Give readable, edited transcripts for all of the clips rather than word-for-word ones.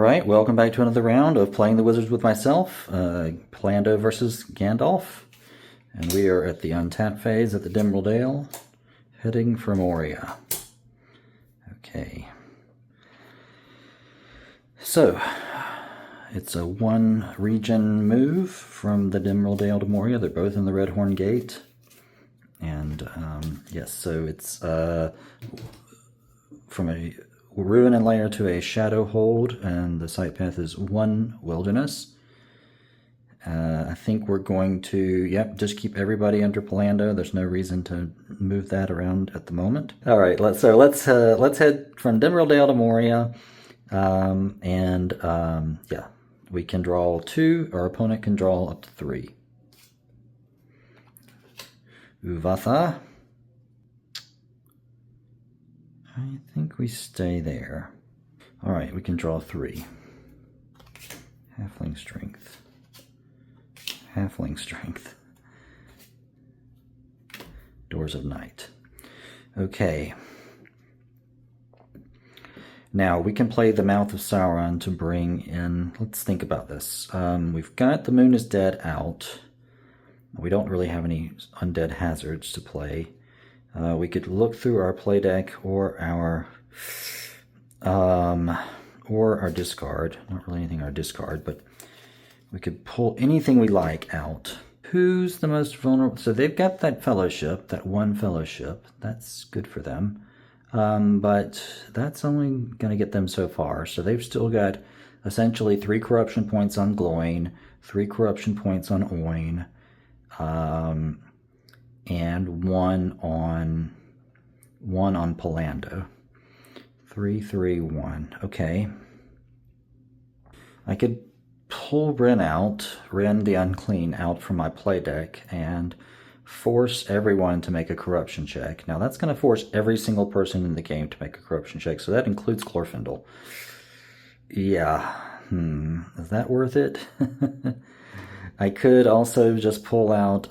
Alright, welcome back to another round of Playing the Wizards with myself, Pallando versus Gandalf. And we are at the untap phase at the Dimril Dale, heading for Moria. Okay. So, it's a one region move from the Dimril Dale to Moria. They're both in the Redhorn Gate. And, yes, so it's from a Ruin and Lair to a Shadow Hold, and the site path is 1 Wilderness. I think we're going to, yep, just keep everybody under Pallando. There's no reason to move that around at the moment. All right, let's head from Dimril Dale to Moria, yeah, we can draw 2. Our opponent can draw up to 3. Uvatha. I think we stay there. All right, we can draw 3. Halfling strength. Halfling strength. Doors of Night. Okay. Now, we can play the Mouth of Sauron to bring in... Let's think about this. We've got the Moon is Dead out. We don't really have any undead hazards to play. We could look through our play deck or our discard. Not really anything our discard, but we could pull anything we like out. Who's the most vulnerable? So they've got that fellowship, that 1 fellowship. That's good for them. But that's only going to get them so far. So they've still got essentially 3 corruption points on Gloin, 3 corruption points on Oin, and 1 on Pallando. 3, 3, 1. Okay. I could pull Ren the Unclean out from my play deck and force everyone to make a corruption check. Now that's going to force every single person in the game to make a corruption check, so that includes Glorfindel. Yeah. Is that worth it? I could also just pull out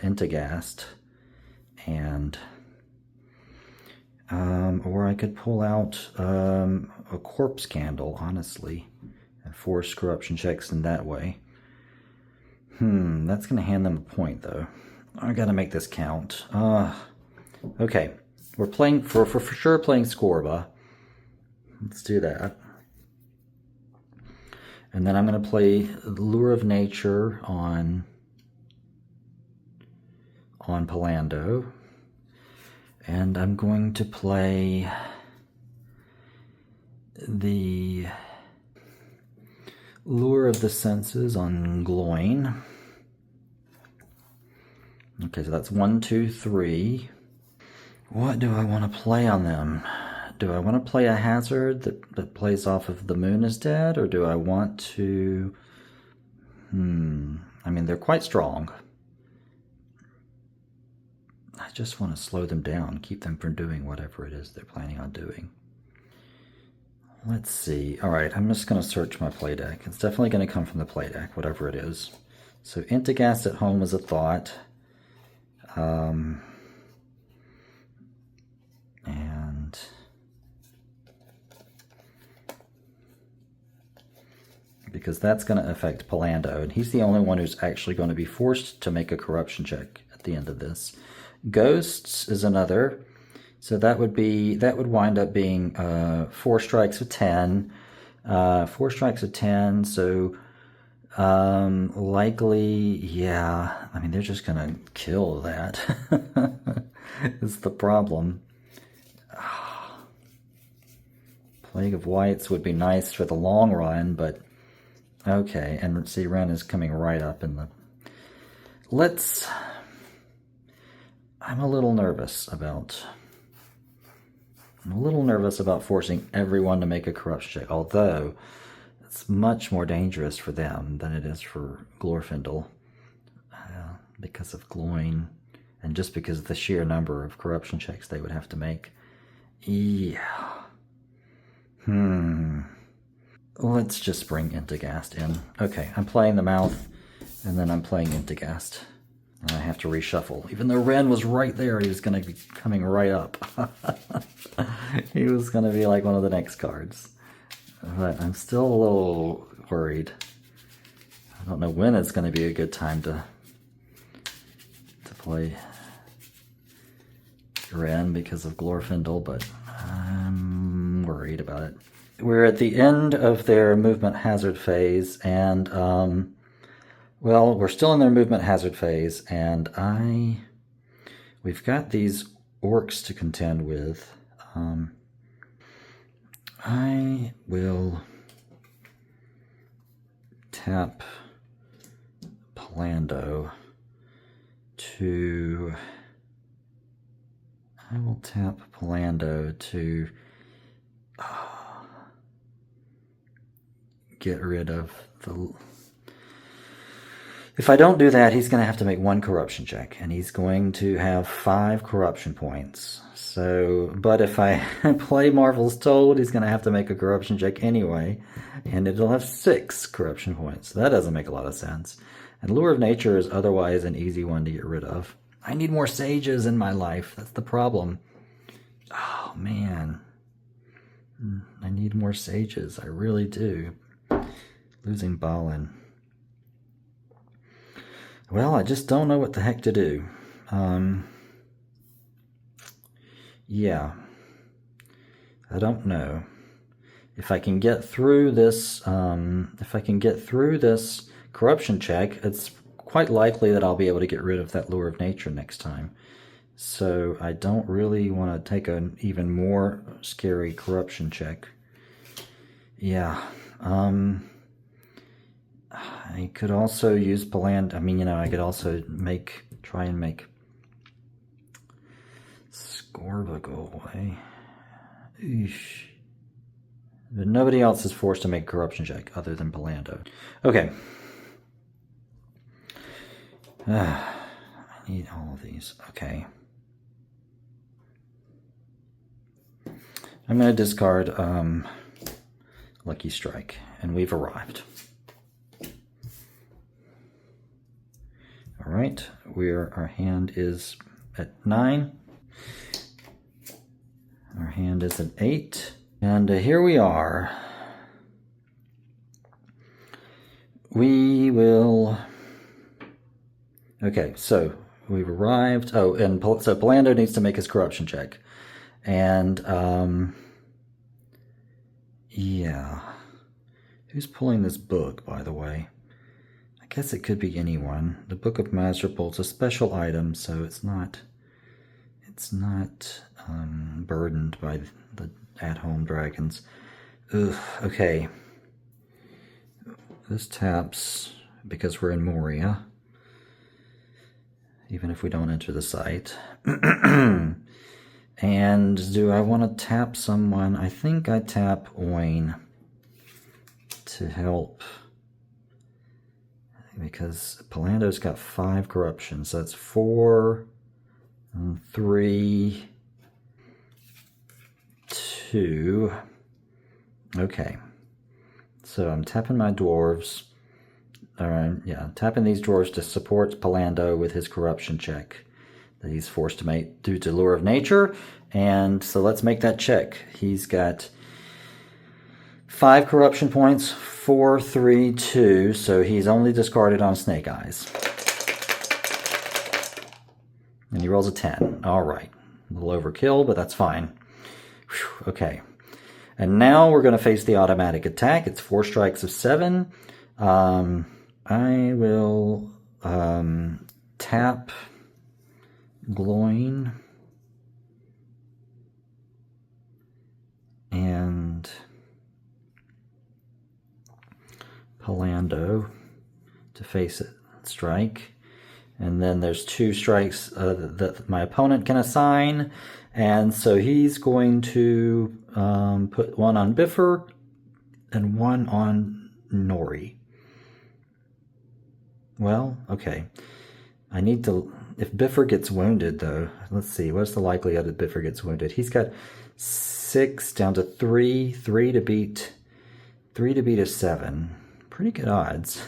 Entagast, and or I could pull out a Corpse Candle, honestly, and force corruption checks in that way. That's going to hand them a point, though. I got to make this count. Okay, we're playing for sure playing Scorba. Let's do that. And then I'm going to play Lure of Nature on Pallando. And I'm going to play the Lure of the Senses on Gloin. Okay, so that's 1, 2, 3. What do I want to play on them? Do I want to play a hazard that plays off of the Moon is Dead, or do I want to... I mean, they're quite strong. I just want to slow them down, keep them from doing whatever it is they're planning on doing. Let's see. All right, I'm just going to search my play deck. It's definitely going to come from the play deck, whatever it is. So Entagast at home is a thought. And because that's going to affect Pallando, and he's the only one who's actually going to be forced to make a corruption check at the end of this. Ghosts is another, so that would wind up being 4 strikes of 10, 4 strikes of 10. So likely, yeah. I mean, they're just gonna kill that. Is the problem. Plague of Whites would be nice for the long run, but okay. And see, Ren is coming right up in the... I'm a little nervous about forcing everyone to make a corruption check, although it's much more dangerous for them than it is for Glorfindel, because of Gloin, and just because of the sheer number of corruption checks they would have to make. Yeah. Let's just bring Entagast in. Okay, I'm playing the Mouth, and then I'm playing Entagast. I have to reshuffle. Even though Ren was right there, he was going to be coming right up. He was going to be like one of the next cards. But I'm still a little worried. I don't know when it's going to be a good time to play Ren because of Glorfindel, but I'm worried about it. We're at the end of their movement hazard phase, and well, we're still in their movement hazard phase, and we've got these orcs to contend with. I will tap Pallando to get rid of the... If I don't do that, he's going to have to make one corruption check, and he's going to have 5 corruption points. So, but if I play Marvel's Told, he's going to have to make a corruption check anyway, and it'll have 6 corruption points. So that doesn't make a lot of sense. And Lure of Nature is otherwise an easy one to get rid of. I need more sages in my life. That's the problem. Oh, man. I need more sages. I really do. Losing Balin. Well, I just don't know what the heck to do. Yeah. I don't know. If I can get through this, corruption check, it's quite likely that I'll be able to get rid of that Lure of Nature next time. So I don't really want to take an even more scary corruption check. Yeah. I could also use Pallando. I mean, I could also try and make Scorba go away. Eesh. But nobody else is forced to make a corruption check other than Pallando. Okay. I need all of these. Okay. I'm going to discard Lucky Strike, and we've arrived. All right, our hand is at 9. Our hand is at 8, and here we are. We will. Okay, so we've arrived. Oh, and so Pallando needs to make his corruption check, and yeah. Who's pulling this book, by the way? I guess it could be anyone. The Book of Mazerpul's a special item, so it's not burdened by the at-home dragons. Ugh, okay. This taps because we're in Moria, even if we don't enter the site. And do I want to tap someone? I think I tap Oin to help, because Pallando's got 5 corruptions. So that's 4, 3, 2. Okay. So I'm tapping my dwarves. Tapping these dwarves to support Pallando with his corruption check that he's forced to make due to Lure of Nature. And so let's make that check. He's got 5 corruption points, 4, 3, 2, so he's only discarded on Snake Eyes. And he rolls a 10. All right. A little overkill, but that's fine. Whew, okay. And now we're going to face the automatic attack. It's 4 strikes of 7. I will tap Gloin and Pallando to face it, strike. And then there's 2 strikes that my opponent can assign. And so he's going to put 1 on Bifur and 1 on Nori. Well, okay. I need to... If Bifur gets wounded, though, let's see. What's the likelihood that Bifur gets wounded? He's got 6 down to 3. 3 to beat a 7. Pretty good odds.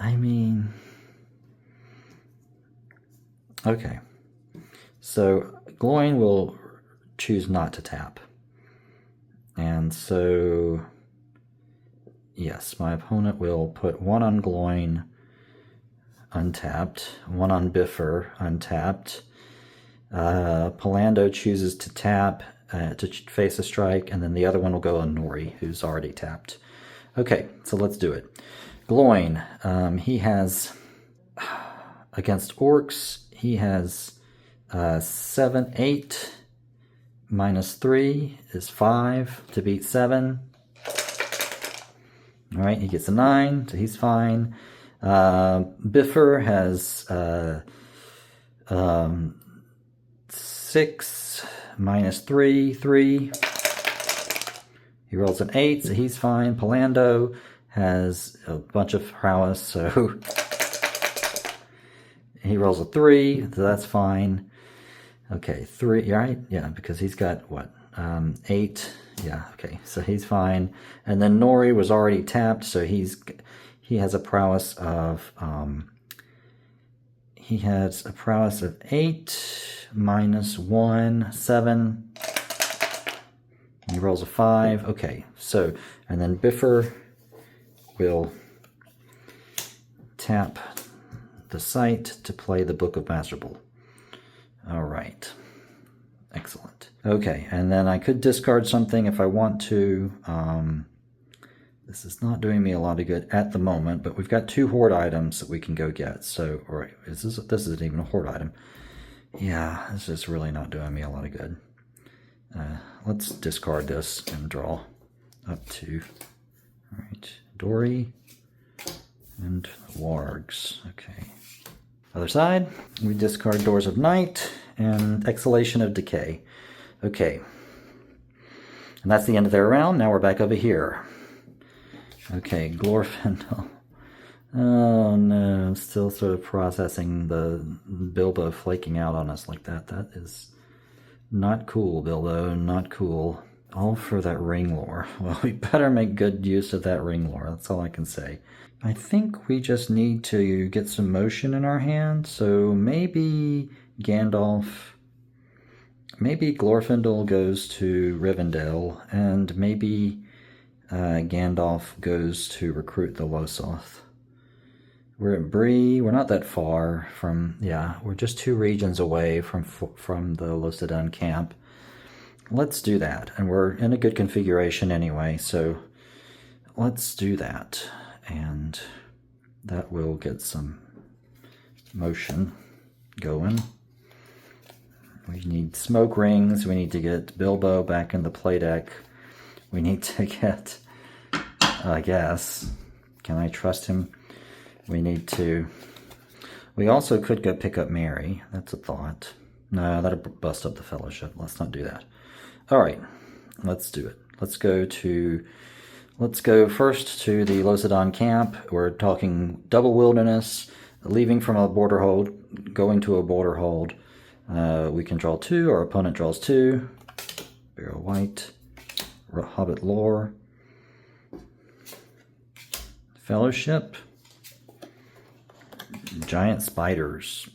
I mean, okay. So Gloin will choose not to tap. And so, yes, my opponent will put one on Gloin untapped, one on Bifur untapped. Pallando chooses to tap to face a strike, and then the other one will go on Nori, who's already tapped. Okay, so let's do it. Gloin, he has, against orcs, he has 7, 8, minus 3 is 5 to beat 7. All right, he gets a 9, so he's fine. Bifur has 6 minus 3, 3. He rolls an 8, so he's fine. Pallando has a bunch of prowess, so he rolls a 3, so that's fine. Okay, 3, right? Yeah, because he's got, what, 8? Yeah, okay, so he's fine. And then Nori was already tapped, so he has a prowess of, he has a prowess of 8, minus 1, 7. He rolls a 5. Okay, so, and then Bifur will tap the site to play the Book of Masterable. All right. Excellent. Okay, and then I could discard something if I want to. This is not doing me a lot of good at the moment, but we've got 2 horde items that we can go get. So, all right, this isn't even a horde item. Yeah, this is really not doing me a lot of good. Let's discard this and draw up to, all right, Dory and Wargs. Okay. Other side, we discard Doors of Night and Exhalation of Decay. Okay. And that's the end of their round. Now we're back over here. Okay, Glorfindel. Oh no, I'm still sort of processing the Bilbo flaking out on us like that. That is not cool, Bilbo, not cool. All for that ring lore. Well, we better make good use of that ring lore. That's all I can say. I think we just need to get some motion in our hand. So maybe Gandalf, maybe Glorfindel goes to Rivendell, and maybe Gandalf goes to recruit the Lossoth. We're at Bree. We're not that far from, yeah, we're just 2 regions away from the Lossoth camp. Let's do that. And we're in a good configuration anyway, so let's do that. And that will get some motion going. We need smoke rings. We need to get Bilbo back in the play deck. We need to get, I guess, can I trust him? We need to, we also could go pick up Mary. That's a thought. No, that'll bust up the fellowship. Let's not do that. All right, let's do it. Let's go first to the Lossoth camp. We're talking double wilderness, leaving from a border hold, going to a border hold. We can draw 2, our opponent draws 2. Barrel White, Hobbit Lore, Fellowship, Giant Spiders.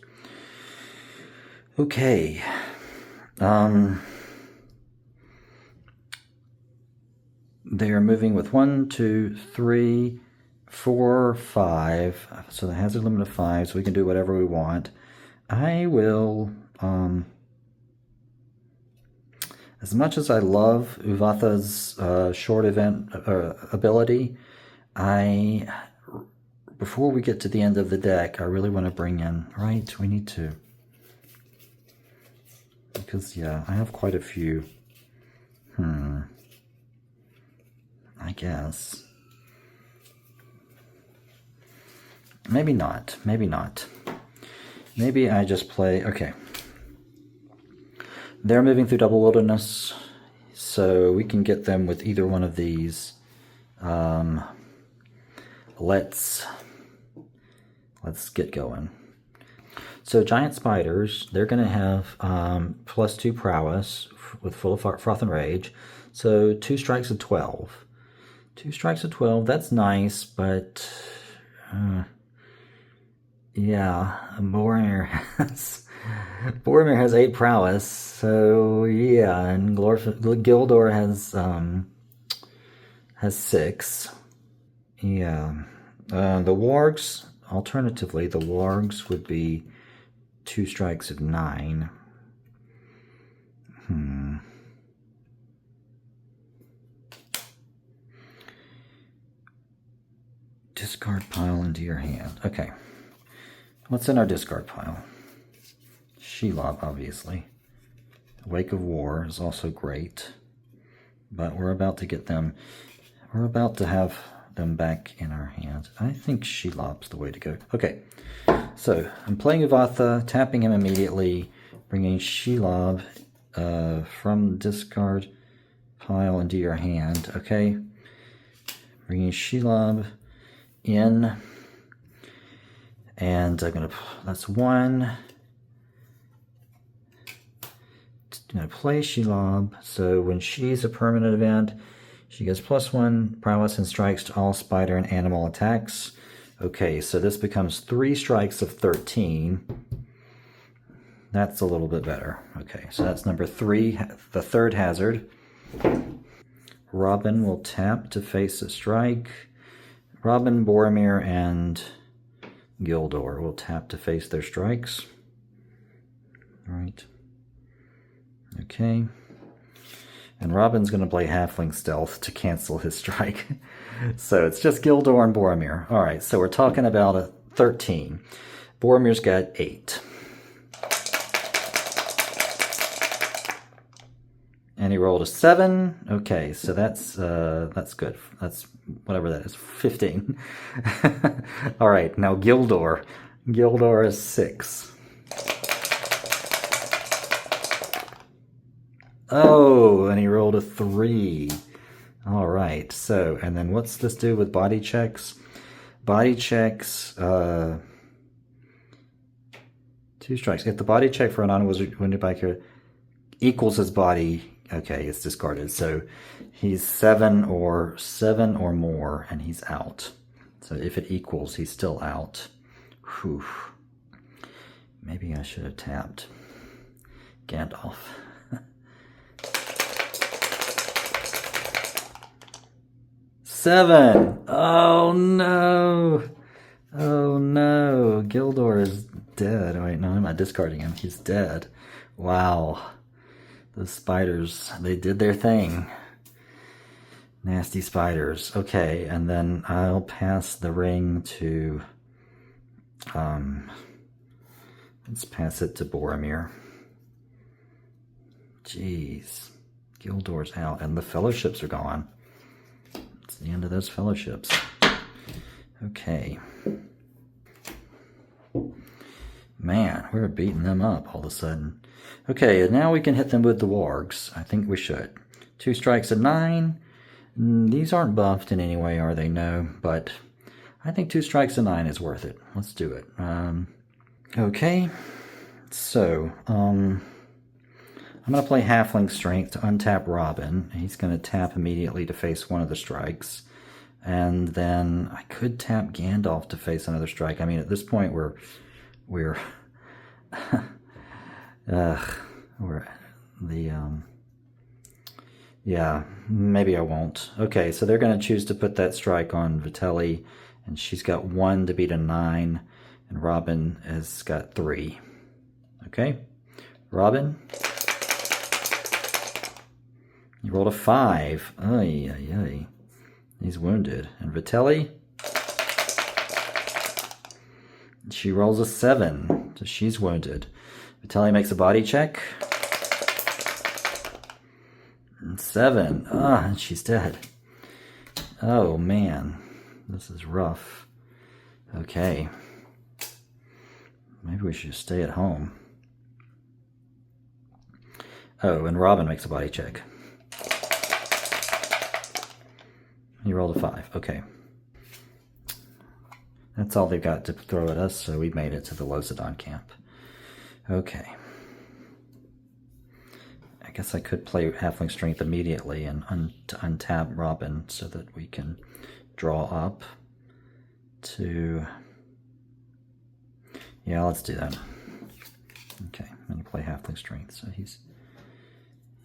Okay. They are moving with 1, 2, 3, 4, 5. So the hazard limit of 5, so we can do whatever we want. I will, as much as I love Uvatha's short event ability, before we get to the end of the deck, I really want to bring in, right? We need to, because yeah, I have quite a few. I guess. Maybe not. Maybe not. Maybe I just play, okay. They're moving through double wilderness, so we can get them with either one of these. Let's get going. So giant spiders, they're going to have +2 prowess with full of froth and rage. So 2 strikes of 12. 2 strikes of 12, that's nice, but Yeah, Boromir has 8 prowess, so yeah, and Gildor has 6. Yeah. The wargs, alternatively, the wargs would be 2 strikes of 9. Discard pile into your hand. Okay. What's in our discard pile? Shelob, obviously. Wake of War is also great. But we're about to get them... We're about to have them back in our hands. I think Shelob's the way to go. Okay. So, I'm playing Uvatha, tapping him immediately, bringing Shelob from the discard pile into your hand. Okay. Bringing Shelob in, and I'm gonna, that's 1. I'm gonna play Shelob, so when she's a permanent event, she gets +1 prowess and strikes to all spider and animal attacks. Okay, so this becomes 3 strikes of 13. That's a little bit better. Okay, so that's number 3, the 3rd hazard. Robin will tap to face a strike. Robin, Boromir, and Gildor will tap to face their strikes. All right. Okay. And Robin's going to play Halfling Stealth to cancel his strike. So it's just Gildor and Boromir. All right, so we're talking about a 13. Boromir's got 8. And he rolled a 7. Okay, so that's good. That's whatever that is, 15. All right, now Gildor. Gildor is 6. Oh, and he rolled a 3. All right, so, and then what's this do with body checks? Body checks, 2 strikes. If the body check for a non-wizard wounded by character equals his body, okay, it's discarded. So he's 7 or more, and he's out. So if it equals, he's still out. Whew. Maybe I should have tapped Gandalf. 7. Oh no. Oh no. Gildor is dead. Wait, no, I'm not discarding him. He's dead. Wow. Those spiders, they did their thing. Nasty spiders. Okay, and then I'll pass the ring to... let's pass it to Boromir. Jeez. Gildor's out, and the fellowships are gone. It's the end of those fellowships. Okay. Man, we're beating them up all of a sudden. Okay, and now we can hit them with the wargs. I think we should. 2 strikes of 9. These aren't buffed in any way, are they? No, but I think 2 strikes of 9 is worth it. Let's do it. Okay, so I'm going to play Halfling Strength to untap Robin. He's going to tap immediately to face one of the strikes. And then I could tap Gandalf to face another strike. I mean, at this point, we're yeah, maybe I won't. Okay, so they're going to choose to put that strike on Vitelli, and she's got 1 to beat a 9, and Robin has got 3. Okay, Robin, you rolled a 5. Ay, ay, ay. He's wounded. And Vitelli, she rolls a 7, so she's wounded. Vitelli makes a body check. 7. And she's dead. Oh, man. This is rough. Okay. Maybe we should stay at home. Oh, and Robin makes a body check. He rolled a 5. Okay. That's all they've got to throw at us, so we made it to the Lossoth camp. Okay. I guess I could play Halfling Strength immediately and untap Robin so that we can draw up to... Yeah, let's do that. Okay, I'm going to play halfling strength, so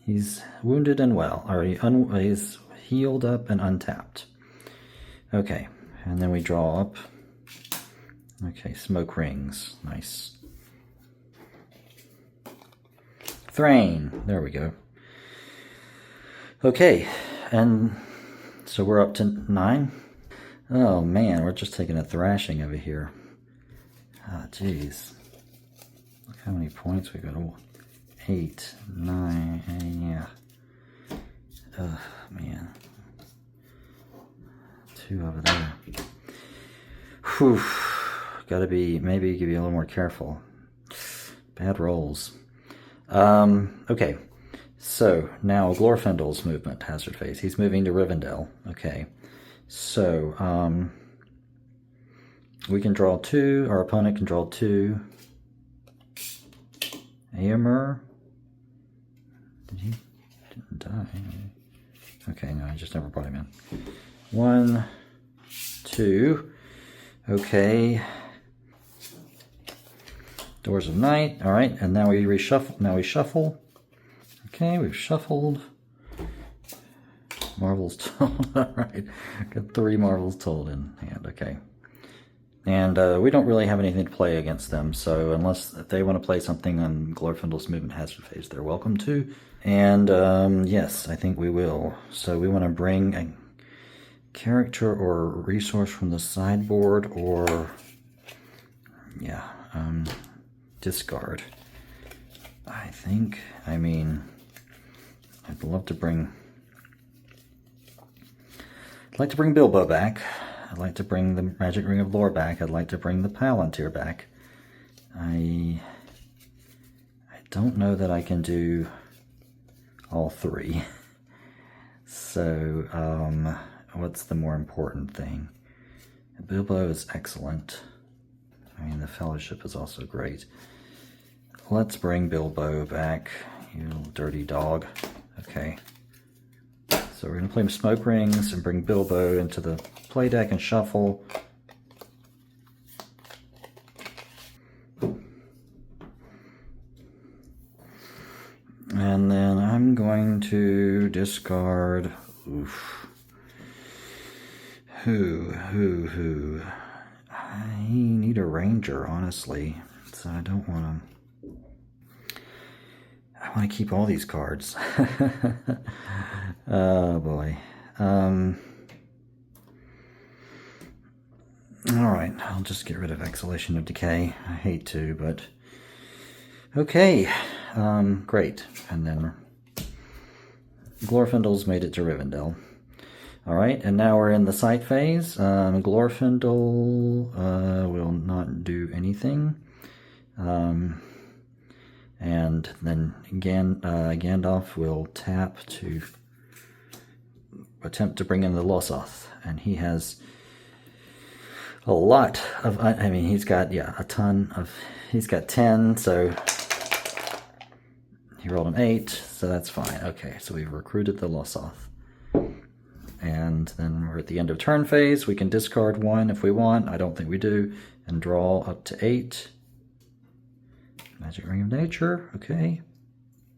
he's wounded and well, or he's healed up and untapped. Okay, and then we draw up. Okay, smoke rings, nice. Thrain, there we go. Okay, and so we're up to 9. Oh man, we're just taking a thrashing over here. Ah, jeez. Look how many points we got. 8, 9, yeah. Oh man. 2 over there. Whew. Gotta be, maybe be a little more careful. Bad rolls. Okay. So now Glorfindel's movement, hazard phase. He's moving to Rivendell. Okay. So, we can draw 2. Our opponent can draw 2. Aemir. Didn't die. Okay, no, I just never brought him in. 1, 2. Okay. Doors of Night. All right, and now we reshuffle. Now we shuffle. Okay, we've shuffled. Marvels Told. All right, got 3 Marvels Told in hand. Okay, and we don't really have anything to play against them. So unless if they want to play something on Glorfindel's movement hazard phase, they're welcome to. And yes, I think we will. So we want to bring a character or resource from the sideboard, or yeah, discard. I think. I mean, I'd love to bring. I'd like to bring Bilbo back. I'd like to bring the Magic Ring of Lore back. I'd like to bring the Palantir back. I don't know that I can do all 3. So, what's the more important thing? Bilbo is excellent. I mean, the Fellowship is also great. Let's bring Bilbo back, you little dirty dog. Okay. So we're going to play Smoke Rings and bring Bilbo into the play deck and shuffle. And then I'm going to discard... Oof. Who? I need a ranger, honestly. So I don't want to... I want to keep all these cards. Oh boy. Alright, I'll just get rid of Exhalation of Decay. I hate to, but... Okay, great. And then Glorfindel's made it to Rivendell. Alright, and now we're in the sight phase. Glorfindel will not do anything. And then Gandalf will tap to attempt to bring in the Lossoth. And he has a lot of, I mean, he's got, yeah, a ton of, he's got 10, so he rolled an 8, so that's fine. Okay, so we've recruited the Lossoth. And then we're at the end of turn phase. We can discard 1 if we want. I don't think we do. And draw up to 8. Magic Ring of Nature, okay.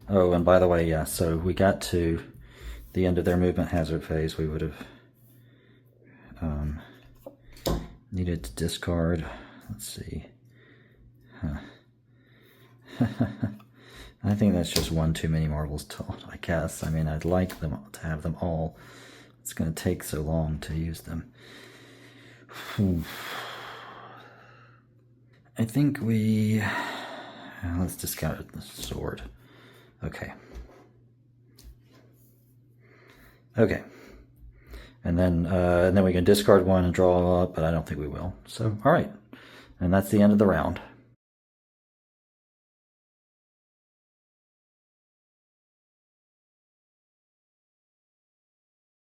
Oh, and by the way, yeah, so we got to the end of their movement hazard phase. We would have needed to discard, let's see. I think that's just 1 too many Marvels Told, I guess. I mean, I'd like them to have them all. It's going to take so long to use them. I think we... let's discard the sword. Okay. Okay. And then we can discard 1 and draw up, but I don't think we will. So, all right. And that's the end of the round.